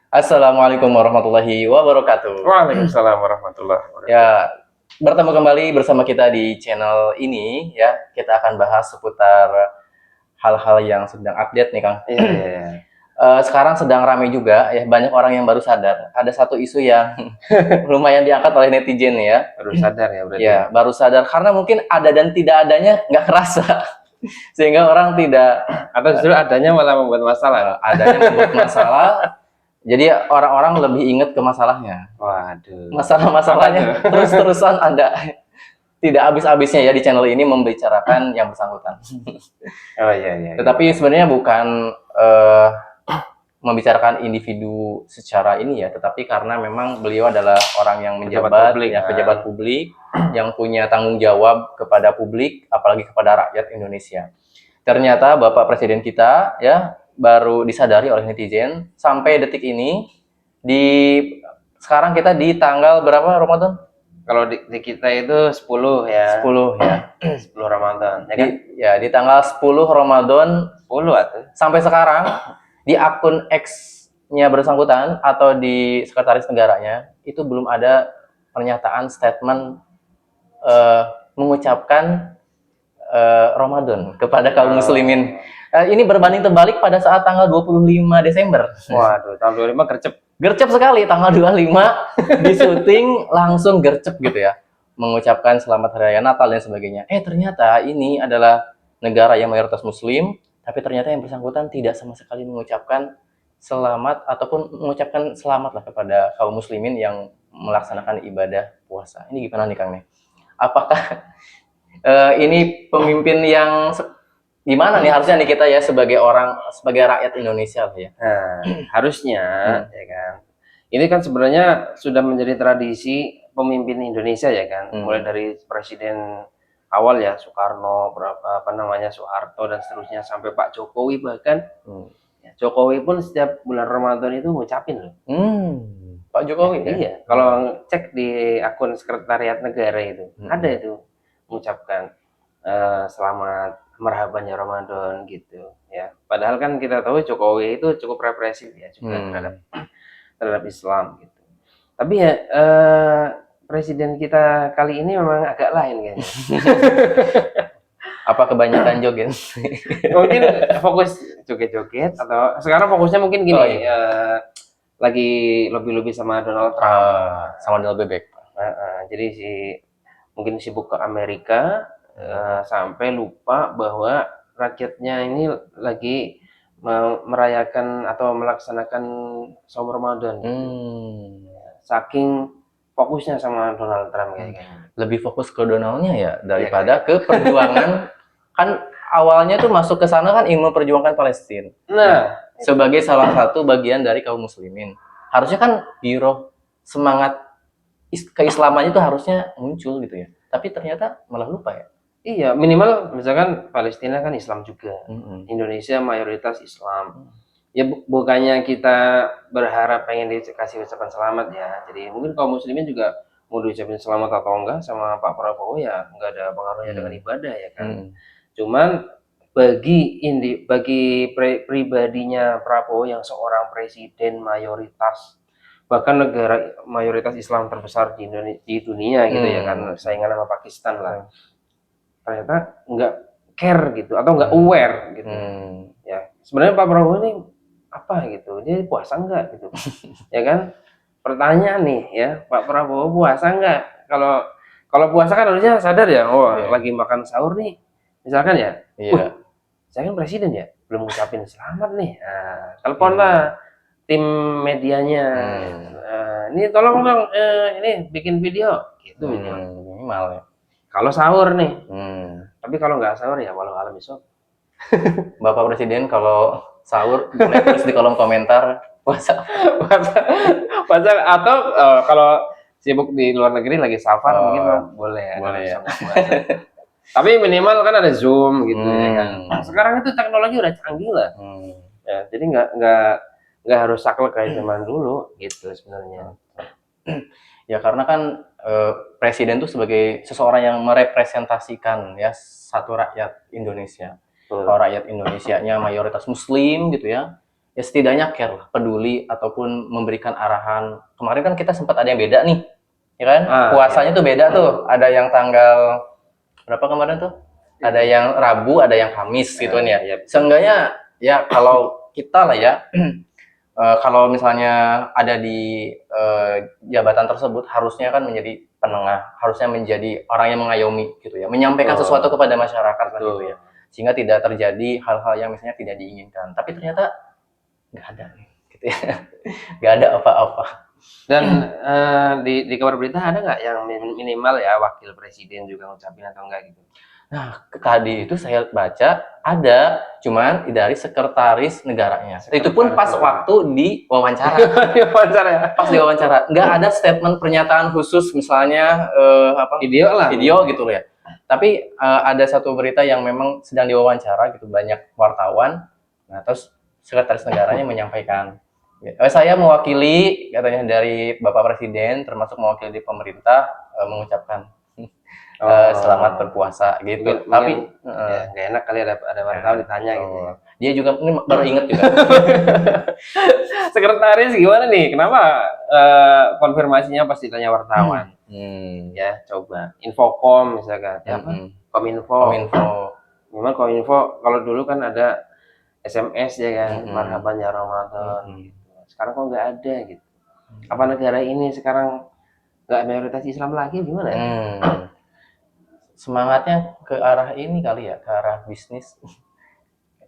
Assalamualaikum warahmatullahi wabarakatuh. Waalaikumsalam warahmatullahi wabarakatuh. Ya, bertemu kembali bersama kita di channel ini ya. Kita akan bahas seputar hal-hal yang sedang update nih, Kang. Iya, iya, iya. Sekarang sedang ramai juga ya, banyak orang yang baru sadar. Ada satu isu yang lumayan diangkat oleh netizen ya. Baru sadar ya berarti. Ya, baru sadar karena mungkin ada dan tidak adanya nggak kerasa. Sehingga orang tidak Atau justru adanya malah membuat masalah. adanya membuat masalah. Jadi orang-orang lebih ingat ke masalahnya. Waduh. Masalah-masalahnya terus-terusan ada, tidak habis-habisnya ya di channel ini membicarakan yang bersangkutan. Oh iya, iya. Tetapi sebenarnya bukan membicarakan individu secara ini ya, tetapi karena memang beliau adalah orang yang menjabat, pejabat publik yang punya tanggung jawab kepada publik, apalagi kepada rakyat Indonesia. Ternyata Bapak Presiden kita ya baru disadari oleh netizen sampai detik ini. Sekarang kita di tanggal berapa Ramadan? Kalau di kita itu 10 ya. 10 ya. 10 Ramadan. Ya kan? Di tanggal 10 Ramadan 10 atau sampai sekarang di akun X-nya bersangkutan atau di sekretaris negaranya itu belum ada pernyataan statement mengucapkan Ramadan kepada kaum muslimin. Ini berbanding terbalik pada saat tanggal 25 Desember. Waduh, tahun 25 gercep. Gercep sekali, tanggal 25 di syuting langsung gercep gitu ya. Mengucapkan selamat hari raya Natal dan sebagainya. Ternyata ini adalah negara yang mayoritas muslim, tapi ternyata yang bersangkutan tidak sama sekali mengucapkan selamat ataupun mengucapkan selamat lah kepada kaum muslimin yang melaksanakan ibadah puasa. Ini gimana nih Kang nih? Apakah ini pemimpin yang gimana nih harusnya nih kita ya sebagai rakyat Indonesia ya? Nah, harusnya ya kan. Ini kan sebenarnya sudah menjadi tradisi pemimpin Indonesia ya kan. Mulai dari presiden awal ya Soekarno, Soeharto dan seterusnya sampai Pak Jokowi bahkan. Ya, Jokowi pun setiap bulan Ramadan itu ngucapin loh. Pak Jokowi ya? Iya, kalau cek di akun sekretariat negara itu ada itu mengucapkan selamat merhaban ya Ramadan gitu ya. Padahal kan kita tahu Jokowi itu cukup represif ya juga terhadap Islam gitu. Tapi ya presiden kita kali ini memang agak lain kayaknya. Apa kebanyakan joget? Mungkin fokus joget-joget atau sekarang fokusnya mungkin gini lagi lobby-lobby sama Donald Trump sama Donald Bebek. Jadi mungkin sibuk ke Amerika sampai lupa bahwa rakyatnya ini lagi merayakan atau melaksanakan saum Ramadan. Saking fokusnya sama Donald Trump kayaknya. Lebih fokus ke Donaldnya ya daripada ke perjuangan. Kan awalnya tuh masuk ke sana kan ingin memperjuangkan Palestina. Nah, sebagai salah satu bagian dari kaum muslimin. Harusnya kan giroh semangat keislamannya itu harusnya muncul gitu ya. Tapi ternyata malah lupa ya. Iya, minimal misalkan Palestina kan Islam juga. Indonesia mayoritas Islam. Ya bukannya kita berharap pengen dikasih ucapan selamat ya. Jadi mungkin kaum muslimin juga mau diucapin selamat atau enggak sama Pak Prabowo ya enggak ada pengaruhnya dengan ibadah ya kan. Cuman bagi pribadinya Prabowo yang seorang presiden mayoritas bahkan negara mayoritas Islam terbesar di dunia gitu ya kan, saingan sama Pakistan lah. Ternyata nggak care gitu atau nggak aware gitu. Ya sebenarnya Pak Prabowo ini apa gitu, dia puasa nggak gitu, ya kan? Pertanyaan nih ya, Pak Prabowo puasa nggak? Kalau puasa kan harusnya sadar ya, lagi makan sahur nih, misalkan ya. Saya kan presiden ya, belum ngucapin selamat nih. Telepon lah tim medianya. Ini tolong dong, ini bikin video, gitu minimal ya. Kalau sahur nih, tapi kalau nggak sahur ya walau alam besok. Bapak Presiden kalau sahur boleh tulis di kolom komentar puasa atau kalau sibuk di luar negeri lagi safar mungkin boleh ya. Tapi minimal kan ada Zoom gitu ya kan. Sekarang itu teknologi udah canggih lah. Ya, jadi nggak harus saklek kayak zaman dulu gitu sebenarnya. Ya karena kan presiden tuh sebagai seseorang yang merepresentasikan ya satu rakyat Indonesia. Kalau rakyat Indonesianya mayoritas muslim gitu ya. ya setidaknya care lah, peduli ataupun memberikan arahan. Kemarin kan kita sempat ada yang beda nih, ya kan? Puasanya tuh beda tuh. Ada yang tanggal berapa kemarin tuh? Ada yang Rabu, ada yang Kamis gitu kan ya. Seenggaknya ya kalau kita lah ya, kalau misalnya ada di jabatan tersebut harusnya kan menjadi penengah, harusnya menjadi orang yang mengayomi gitu ya, menyampaikan sesuatu kepada masyarakat gitu ya, sehingga tidak terjadi hal-hal yang misalnya tidak diinginkan. Tapi ternyata nggak ada gitu ya, nggak ada apa-apa. Dan di kabar berita ada nggak yang minimal ya wakil presiden juga ngucapin atau enggak gitu? Nah, tadi itu saya baca ada, cuman dari sekretaris negaranya. Itu pun pas waktu di wawancara. Pas di wawancara, nggak ada statement pernyataan khusus, misalnya video gitu loh ya. Tapi ada satu berita yang memang sedang diwawancara gitu, banyak wartawan. Nah, terus sekretaris negaranya menyampaikan, saya mewakili katanya dari Bapak Presiden, termasuk mewakili di pemerintah, mengucapkan selamat berpuasa gitu. Tapi ya, nggak enak kali ada wartawan ditanya gitu ya. Dia juga ini baru inget juga. Sekretaris gimana nih? Kenapa konfirmasinya pas ditanya wartawan? Ya coba Infocom misalkan, Kominfo. Memang Kominfo kalau dulu kan ada SMS ya kan, marhaban ya Ramadan. Gitu. Sekarang kok nggak ada gitu. Apa negara ini sekarang nggak mayoritas Islam lagi gimana? Semangatnya ke arah ini kali ya, ke arah bisnis.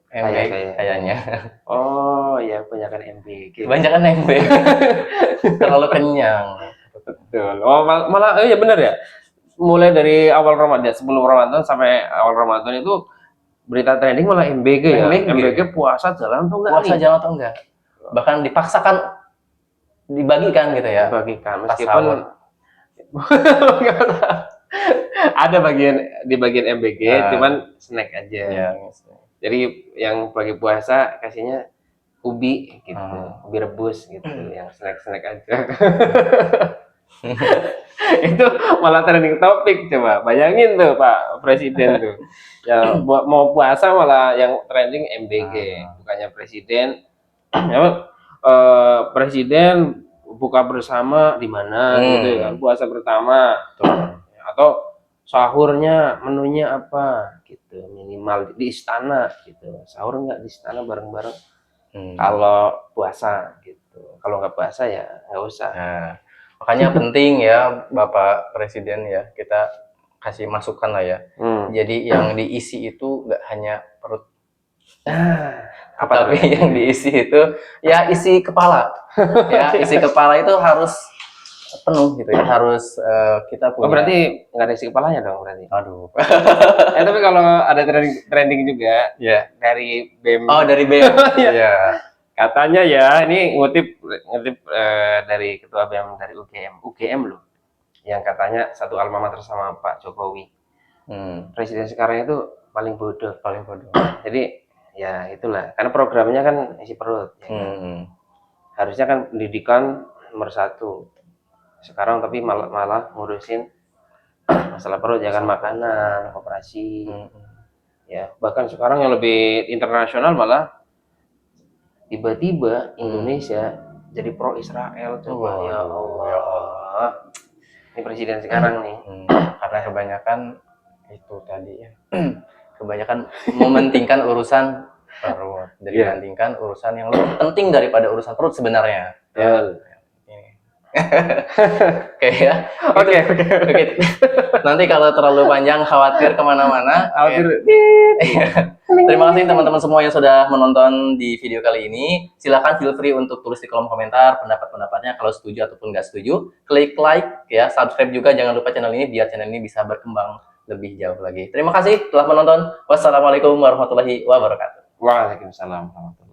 Kayaknya. Oh ya, kebanyakan MBG. Kebanyakan MBG. Terlalu kenyang. Betul. Oh malah ya benar ya. Mulai dari awal Ramadan, sebelum Ramadan sampai awal Ramadan itu berita trending malah MBG ya. MBG puasa jalan atau enggak? Puasa jalan atau enggak? Bahkan dipaksakan dibagikan gitu ya. Dibagikan meskipun ada di bagian MBG, cuman snack aja. Ya, jadi yang bagi puasa kasihnya ubi gitu, ubi rebus gitu, yang snack aja. Itu malah trending topik, coba bayangin tuh Pak Presiden tuh, ya mau puasa malah yang trending MBG, bukannya presiden. Presiden buka bersama di mana gitu kan, puasa pertama atau sahurnya menunya apa gitu, minimal di istana gitu, sahur nggak di istana bareng-bareng kalau puasa gitu, kalau nggak puasa ya nggak usah. Makanya penting ya Bapak Presiden ya, kita kasih masukan lah ya. Jadi yang diisi itu nggak hanya perut, tapi yang diisi itu ya isi kepala. Ya isi kepala itu harus penuh gitu ya, harus kita punya. Oh berarti nggak ada isi kepalanya dong berarti? Aduh. Tapi kalau ada trending juga dari BEM. Oh dari BEM. Iya. Katanya ya, ini ngutip dari ketua BEM dari UGM loh, yang katanya satu alma mater sama Pak Jokowi. Presiden sekarang itu paling bodoh. Jadi ya itulah, karena programnya kan isi perut. Ya kan? Harusnya kan pendidikan nomor 1. Sekarang tapi malah ngurusin masalah perut, ya kan, makanan, koperasi. Ya bahkan sekarang yang lebih internasional malah tiba-tiba Indonesia jadi pro Israel. Coba ya Allah. Ini presiden sekarang nih. Karena kebanyakan itu tadi ya. Kebanyakan mementingkan urusan perut dibandingkan urusan yang lebih penting daripada urusan perut sebenarnya. Oke. Nanti kalau terlalu panjang khawatir kemana-mana. Terima kasih teman-teman semua yang sudah menonton di video kali ini. Silakan feel free untuk tulis di kolom komentar pendapat-pendapatnya, kalau setuju ataupun nggak setuju. Klik like ya, subscribe juga, jangan lupa channel ini biar channel ini bisa berkembang lebih jauh lagi. Terima kasih telah menonton. Wassalamualaikum warahmatullahi wabarakatuh. Waalaikumsalam warahmatullahi wabarakatuh.